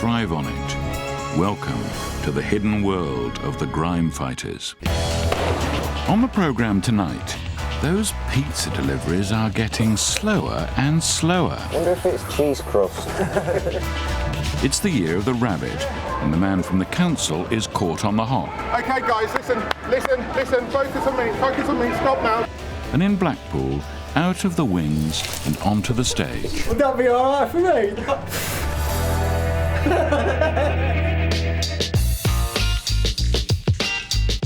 thrive on it. Welcome to the hidden world of the grime fighters. On the programme tonight, those pizza deliveries are getting slower and slower. I wonder if it's cheese crust. It's the year of the rabbit, and the man from the council is caught on the hop. OK, guys, listen, focus on me, stop now. And in Blackpool, out of the wings and onto the stage. Would that be all right for me?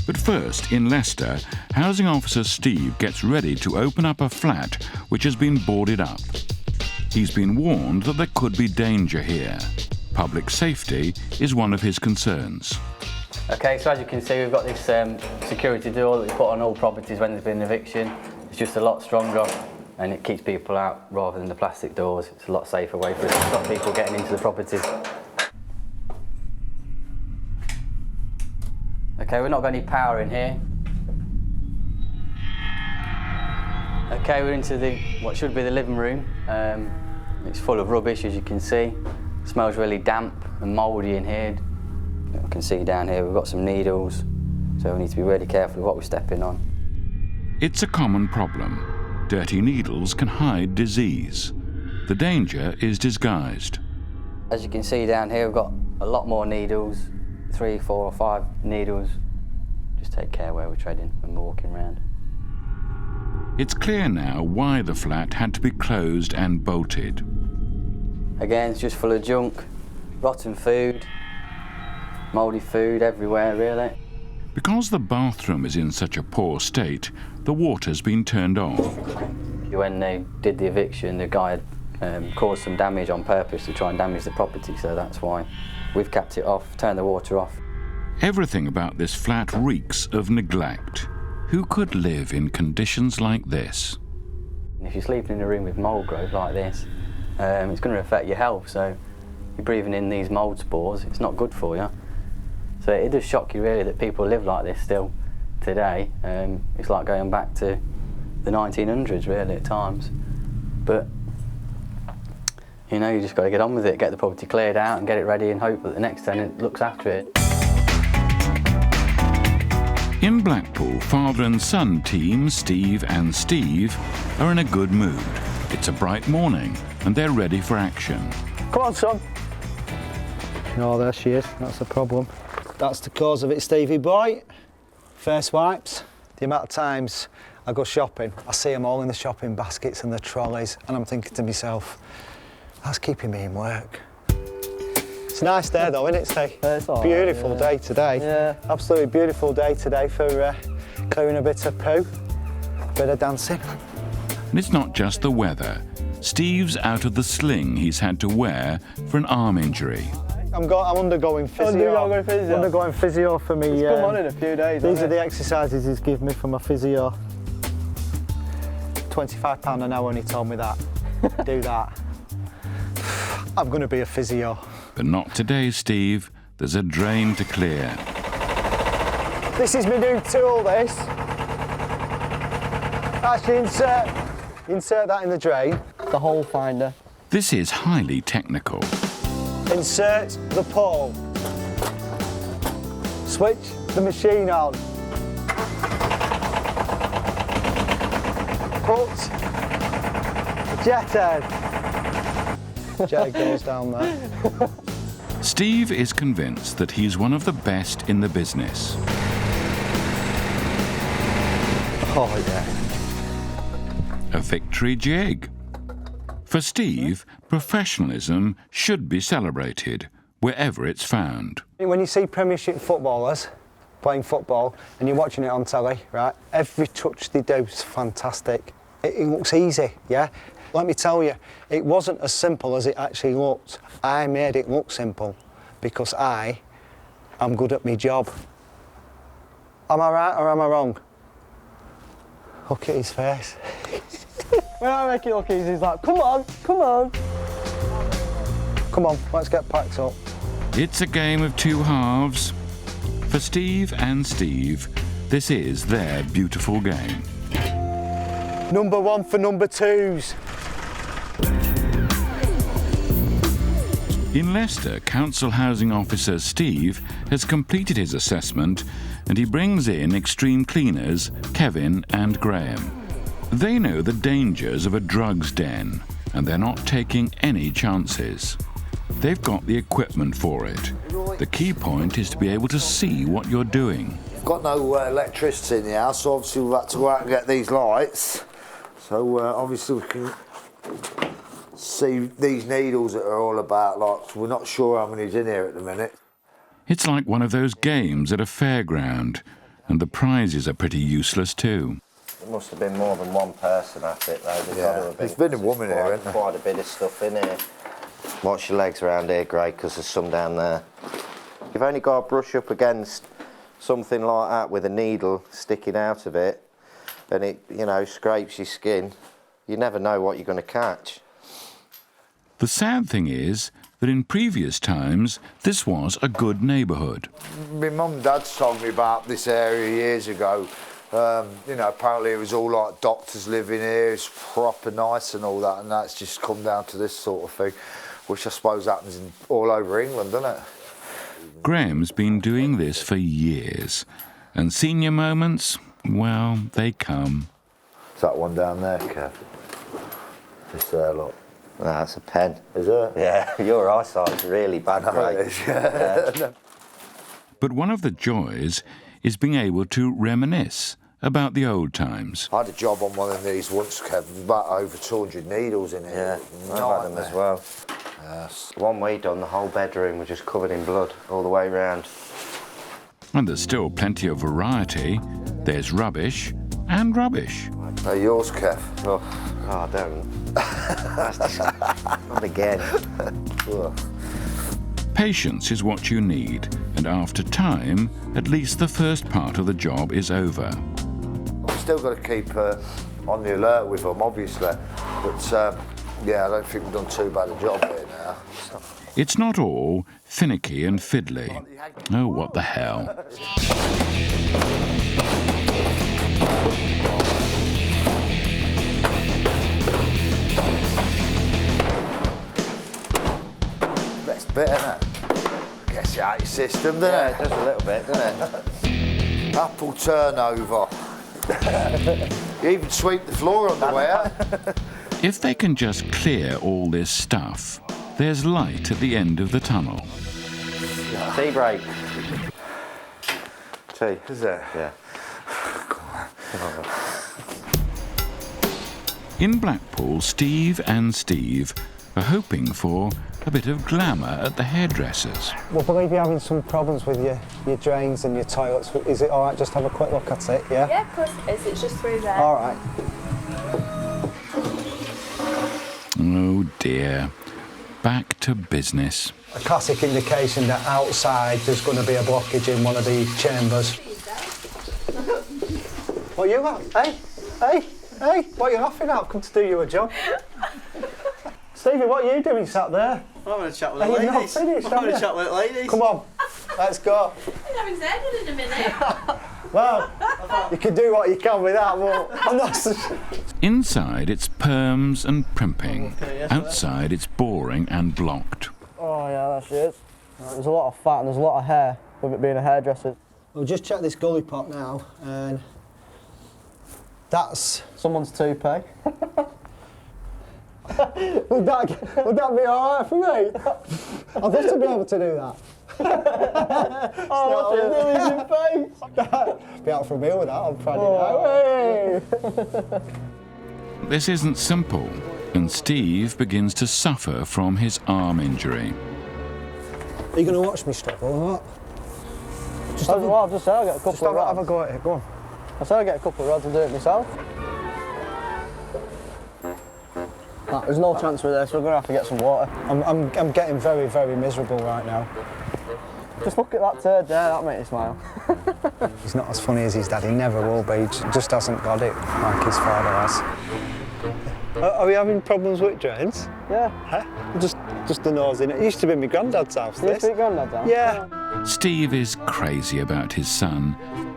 But first, in Leicester, housing officer Steve gets ready to open up a flat which has been boarded up. He's been warned that there could be danger here. Public safety is one of his concerns. OK, so as you can see, we've got this security door that we put on all properties when there's been an eviction. It's just a lot stronger and it keeps people out rather than the plastic doors. It's a lot safer way for us to stop people getting into the properties. OK, we've not got any power in here. OK, we're into what should be the living room. It's full of rubbish, as you can see. It smells really damp and mouldy in here. You can see down here we've got some needles, so we need to be really careful with what we're stepping on. It's a common problem. Dirty needles can hide disease. The danger is disguised. As you can see down here, we've got a lot more needles, 3, 4 or 5 needles. Just take care where we're treading when we're walking around. It's clear now why the flat had to be closed and bolted. Again, it's just full of junk, rotten food, mouldy food everywhere, really. Because the bathroom is in such a poor state, the water's been turned off. When they did the eviction, the guy had caused some damage on purpose to try and damage the property, so that's why we've capped it off, turned the water off. Everything about this flat reeks of neglect. Who could live in conditions like this? If you're sleeping in a room with mould growth like this, it's going to affect your health, so you're breathing in these mould spores, it's not good for you. So it does shock you really that people live like this still today. It's like going back to the 1900s really at times. But you know, you just got to get on with it, get the property cleared out and get it ready and hope that the next tenant looks after it. In Blackpool, father and son team, Steve and Steve, are in a good mood. It's a bright morning and they're ready for action. Come on, son. Oh, there she is. That's the problem. That's the cause of it, Stevie boy. First wipes. The amount of times I go shopping, I see them all in the shopping baskets and the trolleys, and I'm thinking to myself, that's keeping me in work. It's a nice day though, isn't it, Steve? It's all beautiful right, yeah. Day today. Yeah. Absolutely beautiful day today for clearing a bit of poo, bit of dancing. And it's not just the weather. Steve's out of the sling he's had to wear for an arm injury. I'm undergoing physio. Undergoing physio for me. It's come on in a few days. These are the exercises he's given me for my physio. £25 an hour and he told me that. Do that. I'm going to be a physio. But not today, Steve. There's a drain to clear. This is my new tool, this. Actually, insert that in the drain. The hole finder. This is highly technical. Insert the pole. Switch the machine on. Put the jet head. Jet goes down there. Steve is convinced that he's one of the best in the business. Oh, yeah. A victory jig. For Steve, professionalism should be celebrated wherever it's found. When you see Premiership footballers playing football and you're watching it on telly, right, every touch they do is fantastic. It looks easy, yeah? Let me tell you, it wasn't as simple as it actually looked. I made it look simple because I'm good at my job. Am I right or am I wrong? Look at his face. When I make it look easy, he's like, come on, come on. Come on, let's get packed up. It's a game of two halves. For Steve and Steve, this is their beautiful game. Number one for number twos. In Leicester, Council Housing Officer Steve has completed his assessment and he brings in extreme cleaners Kevin and Graham. They know the dangers of a drugs den and they're not taking any chances. They've got the equipment for it. The key point is to be able to see what you're doing. We've got no electricity in the house, so obviously we've had to go out and get these lights. So obviously we can see these needles that are all about, like, we're not sure how many's in here at the minute. It's like one of those games at a fairground, and the prizes are pretty useless too. There must have been more than one person at it though. There's been a woman here, hasn't there? Quite a bit of stuff in here. Watch your legs around here, Greg, because there's some down there. You've only got to brush up against something like that with a needle sticking out of it, and it, you know, scrapes your skin. You never know what you're going to catch. The sad thing is that in previous times, this was a good neighbourhood. My mum and dad told me about this area years ago. You know, apparently it was all like doctors living here, it's proper nice and all that, and that's just come down to this sort of thing, which I suppose happens all over England, doesn't it? Graham's been doing this for years, and senior moments, well, they come. Is that one down there, Kev? This there, look. No, that's a pen. Is it? Yeah, your eyesight's really bad, Greg. Yeah. But one of the joys is being able to reminisce about the old times. I had a job on one of these once, Kev, about over 200 needles in here. Yeah, I've had them as well. Yes. One we done, the whole bedroom was just covered in blood all the way round. And there's still plenty of variety. There's rubbish and rubbish. They're yours, Kev. Oh, don't. That's disgusting. Not again. Ugh. Patience is what you need, and after time, at least the first part of the job is over. We've still got to keep on the alert with them, obviously. But, yeah, I don't think we've done too bad a job here now. It's not all finicky and fiddly. Oh, what the hell. Best bit, innit? Gets you out your system, doesn't Yeah, it? it does a little bit, doesn't it? Apple turnover. You even sweep the floor on the way out. If they can just clear all this stuff, there's light at the end of the tunnel. Tea break. Tea. Is there? Yeah. In Blackpool, Steve and Steve are hoping for a bit of glamour at the hairdressers. We believe you're having some problems with your drains and your toilets. Is it all right just have a quick look at it, yeah? Yeah, of course it is. It's just through there. All right. Oh dear. Back to business. A classic indication that outside there's going to be a blockage in one of the chambers. What you at? Hey, what are you laughing at? I've come to do you a job. Stevie, what are you doing sat there? I'm having a chat with the You've ladies. not finished, I'm having have a chat with the ladies. Come on, let's go. I'm having Zed in a minute. Well, you can do what you can with that, but I'm not... Inside, it's perms and primping. Outside, it's boring and blocked. Oh yeah, that's it. There's a lot of fat and there's a lot of hair with it being a hairdresser. We'll just check this gully pot now, and that's... Someone's toupee. Would that be all right for me? I'd love to be able to do that. Oh, what's in your face? Be out for a meal with that on Friday night. This isn't simple, and Steve begins to suffer from his arm injury. Are you going to watch me struggle or what? I've just said I'll get a couple of rods. Have a go at it, go on. I said I'll get a couple of rods and do it myself. There's no chance with this, we're going to have to get some water. I'm getting very, very miserable right now. Just look at that turd there, that made me smile. He's not as funny as his dad, he never will be. He just hasn't got it like his father has. Are we having problems with drains? Yeah. Huh? Just the nose in it. It used to be my granddad's house, this. Used to be granddad's house? Yeah. Steve is crazy about his son,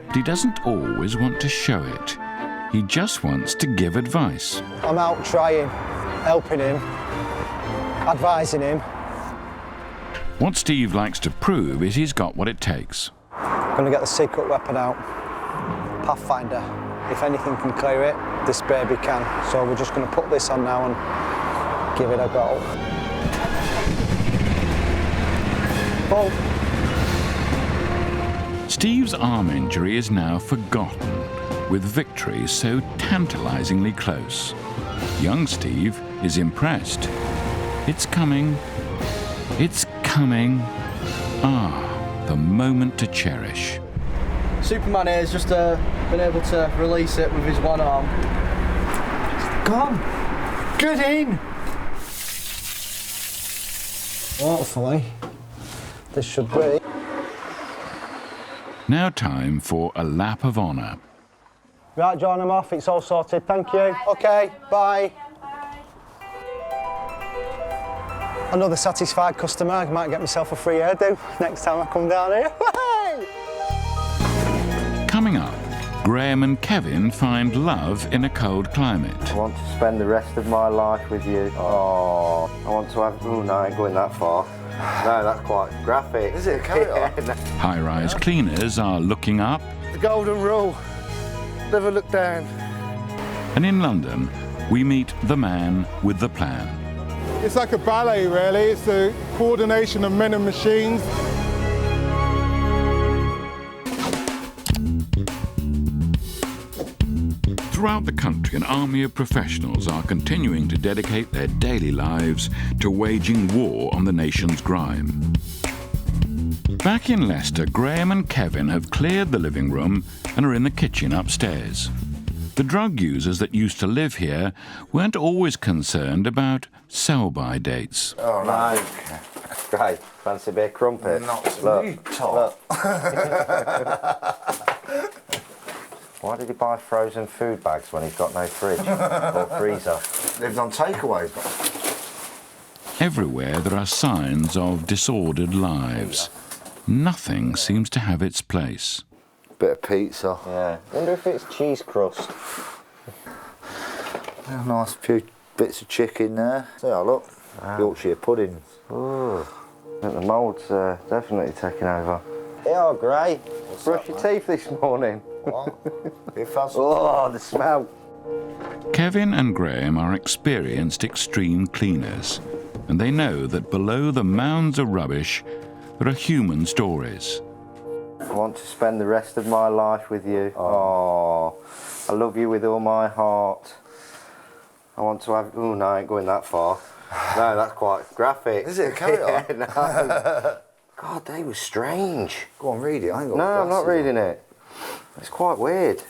but he doesn't always want to show it. He just wants to give advice. I'm out trying, helping him, advising him. What Steve likes to prove is he's got what it takes. I'm going to get the secret weapon out. Pathfinder. If anything can clear it, this baby can. So we're just going to put this on now and give it a go. Oh. Steve's arm injury is now forgotten, with victory so tantalizingly close. Young Steve is impressed. It's coming. It's coming. Ah, the moment to cherish. Superman here has just been able to release it with his one arm. Come on. Get in. Hopefully, this should be. Now time for a lap of honour. Right, John, I'm off. It's all sorted. Thank you. Right, OK, bye. Bye. Another satisfied customer. I might get myself a free hairdo next time I come down here. Coming up, Graham and Kevin find love in a cold climate. I want to spend the rest of my life with you. Oh, I want to have... Oh, no, I ain't going that far. No, that's quite graphic. Is it? Carry on. High-rise cleaners are looking up. The golden rule. Never look down. And in London, we meet the man with the plan. It's like a ballet, really. It's the coordination of men and machines. Throughout the country, an army of professionals are continuing to dedicate their daily lives to waging war on the nation's grime. Back in Leicester, Graham and Kevin have cleared the living room and are in the kitchen upstairs. The drug users that used to live here weren't always concerned about sell-by dates. Oh, no. Great. Fancy a bit of crumpet? Not to me, Tom. Why did he buy frozen food bags when he's got no fridge or freezer? Lived on takeaways. Everywhere there are signs of disordered lives. Nothing seems to have its place. Bit of pizza. Yeah. Wonder if it's cheese crust. Nice few bits of chicken there. Yeah, look. Wow. Yorkshire pudding. Ooh. I think the mould's definitely taking over. Yeah, Gray. Brush your teeth this morning. What? You fancy? Oh, the smell. Kevin and Graham are experienced extreme cleaners, and they know that below the mounds of rubbish there are human stories. I want to spend the rest of my life with you. Oh, I love you with all my heart. I want to have... Oh, no, I ain't going that far. No, that's quite graphic. Is it? Carry on. No. God, they were strange. Go on, read it. I ain't got No, I'm not glasses reading it. It's quite weird.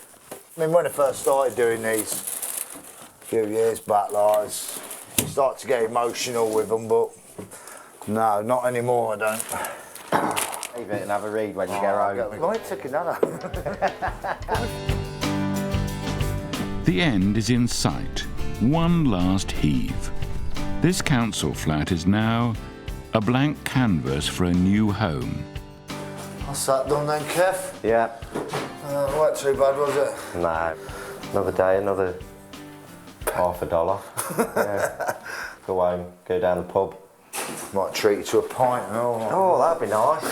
I mean, when I first started doing these a few years back, like, you start to get emotional with them, but no, not anymore, I don't. Leave it and have a read when you get home. Why took another? The end is in sight. One last heave. This council flat is now a blank canvas for a new home. What's that done then, Kev? Yeah. Wasn't too bad, was it? No. Another day, another $50. Yeah. Go home, go down the pub. Might treat you to a pint and all. Oh, that'd be nice.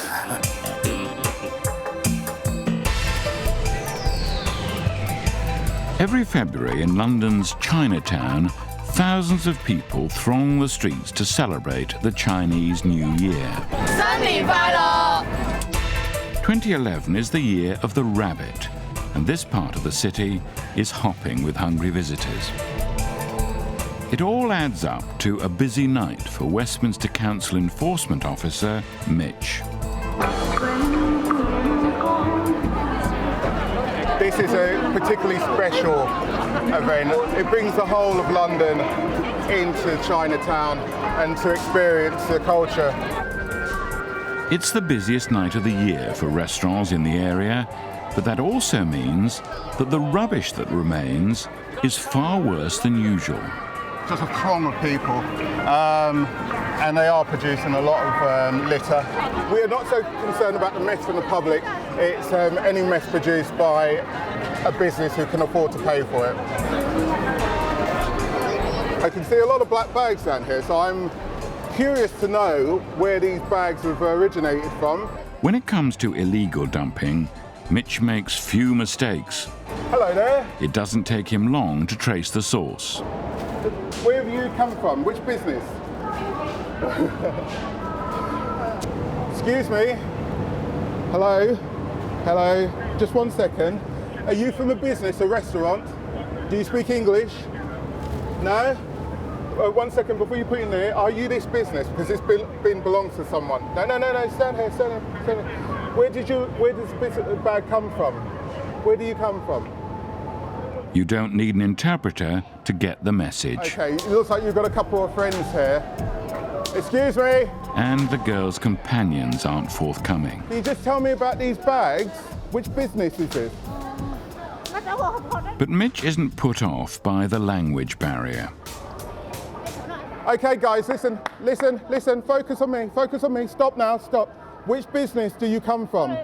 Every February in London's Chinatown, thousands of people throng the streets to celebrate the Chinese New Year. 2011 is the year of the rabbit, and this part of the city is hopping with hungry visitors. It all adds up to a busy night for Westminster Council Enforcement Officer Mitch. This is a particularly special event. It brings the whole of London into Chinatown and to experience the culture. It's the busiest night of the year for restaurants in the area, but that also means that the rubbish that remains is far worse than usual. Just a throng of people, and they are producing a lot of litter. We are not so concerned about the mess from the public. It's any mess produced by a business who can afford to pay for it. I can see a lot of black bags down here, so I'm curious to know where these bags have originated from. When it comes to illegal dumping, Mitch makes few mistakes. Hello there. It doesn't take him long to trace the source. Where have you come from? Which business? Excuse me. Hello? Hello? Just 1 second. Are you from a business, a restaurant? Do you speak English? No? 1 second, before you put in there, are you this business? Because this belongs to someone. No, stand here, stand here. Where does this bag come from? Where do you come from? You don't need an interpreter to get the message. Okay, it looks like you've got a couple of friends here. Excuse me? And the girl's companions aren't forthcoming. Can you just tell me about these bags? Which business is this? But Mitch isn't put off by the language barrier. Okay, guys, listen, focus on me, stop now, stop. Which business do you come from?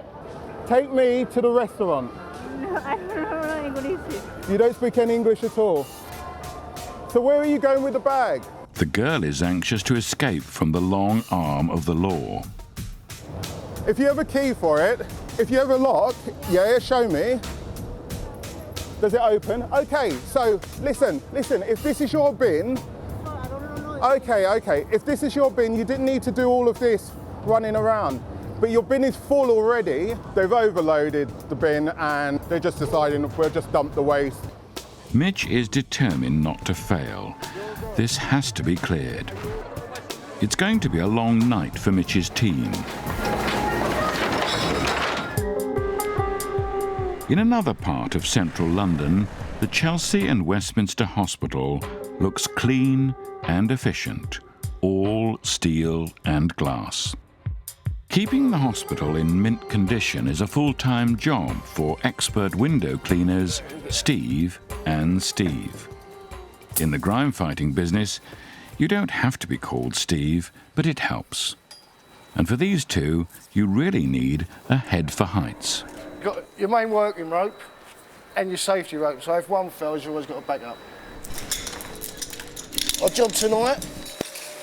Take me to the restaurant. No, I don't know English. You don't speak any English at all. So where are you going with the bag? The girl is anxious to escape from the long arm of the law. If you have a key for it, if you have a lock, yeah, show me. Does it open? Okay, so listen, if this is your bin, okay, if this is your bin, you didn't need to do all of this running around. But your bin is full already. They've overloaded the bin and they're just deciding we'll just dump the waste. Mitch is determined not to fail. This has to be cleared. It's going to be a long night for Mitch's team. In another part of central London, the Chelsea and Westminster Hospital looks clean and efficient, all steel and glass. Keeping the hospital in mint condition is a full-time job for expert window cleaners Steve and Steve. In the crime-fighting business, you don't have to be called Steve, but it helps. And for these two, you really need a head for heights. You've got your main working rope and your safety rope, so if one fails, you've always got a backup. Our job tonight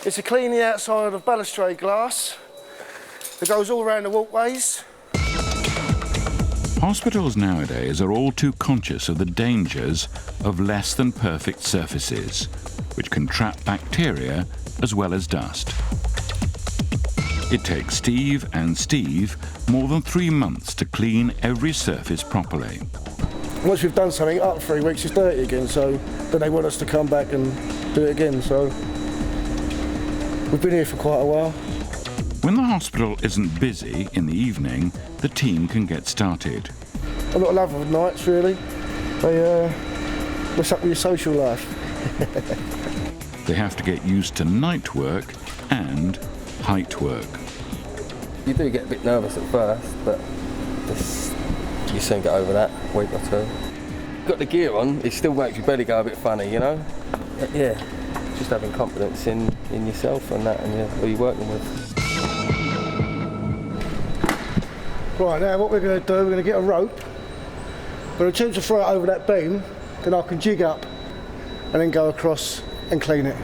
is to clean the outside of balustrade glass that goes all around the walkways. Hospitals nowadays are all too conscious of the dangers of less than perfect surfaces, which can trap bacteria as well as dust. It takes Steve and Steve more than 3 months to clean every surface properly. Once we've done something, up 3 weeks, it's dirty again, so then they want us to come back and do it again, so we've been here for quite a while. When the hospital isn't busy in the evening, the team can get started. I'm not a lover of nights, really. They mess up with your social life. They have to get used to night work and height work. You do get a bit nervous at first, but you soon get over that, week or two. Got the gear on, it still makes your belly go a bit funny, you know? Yeah, just having confidence in yourself and that, and who you're working with. Right, now what we're going to do, we're going to get a rope. We're going to attempt to throw it over that beam, then I can jig up and then go across and clean it.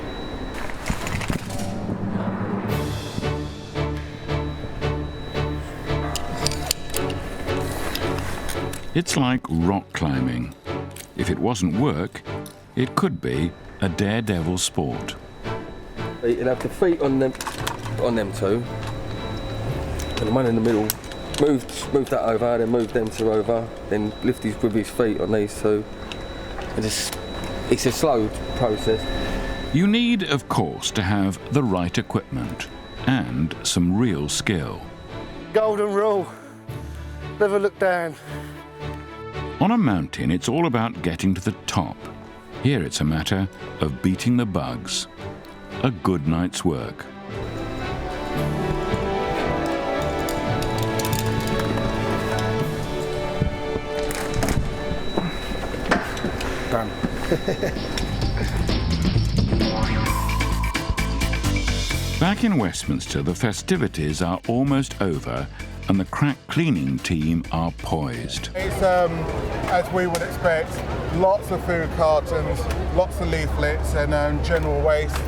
It's like rock climbing. If it wasn't work, it could be a daredevil sport. You'll have the feet on them two, and the man in the middle, move that over, then move them two over, then lift with his feet on these two. And it's a slow process. You need, of course, to have the right equipment and some real skill. Golden rule, never look down. On a mountain, it's all about getting to the top. Here it's a matter of beating the bugs. A good night's work. Done. Back in Westminster, the festivities are almost over and the crack cleaning team are poised. It's, as we would expect, lots of food cartons, lots of leaflets and general waste.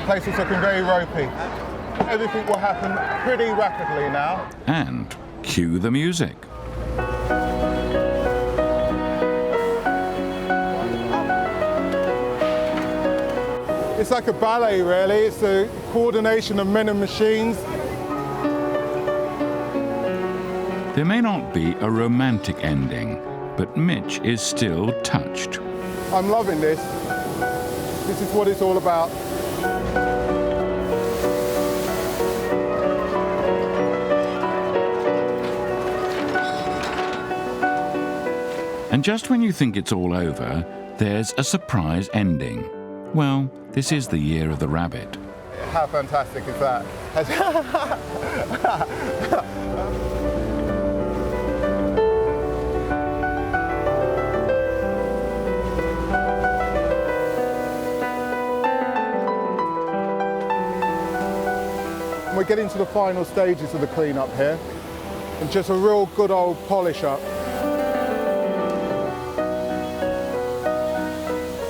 place is looking very ropey. Everything will happen pretty rapidly now. And cue the music. It's like a ballet, really. It's a coordination of men and machines. There may not be a romantic ending, but Mitch is still touched. I'm loving this. This is what it's all about. And just when you think it's all over, there's a surprise ending. Well, this is the year of the rabbit. How fantastic is that? We're getting to the final stages of the clean-up here, and just a real good old polish up.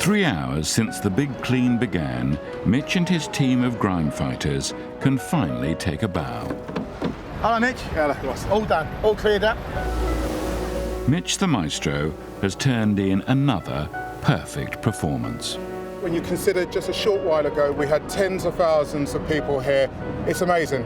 3 hours since the big clean began, Mitch and his team of grime fighters can finally take a bow. Hello, Mitch. Hello, Ross. All done, all cleared up. Mitch the maestro has turned in another perfect performance. When you consider just a short while ago we had tens of thousands of people here, it's amazing.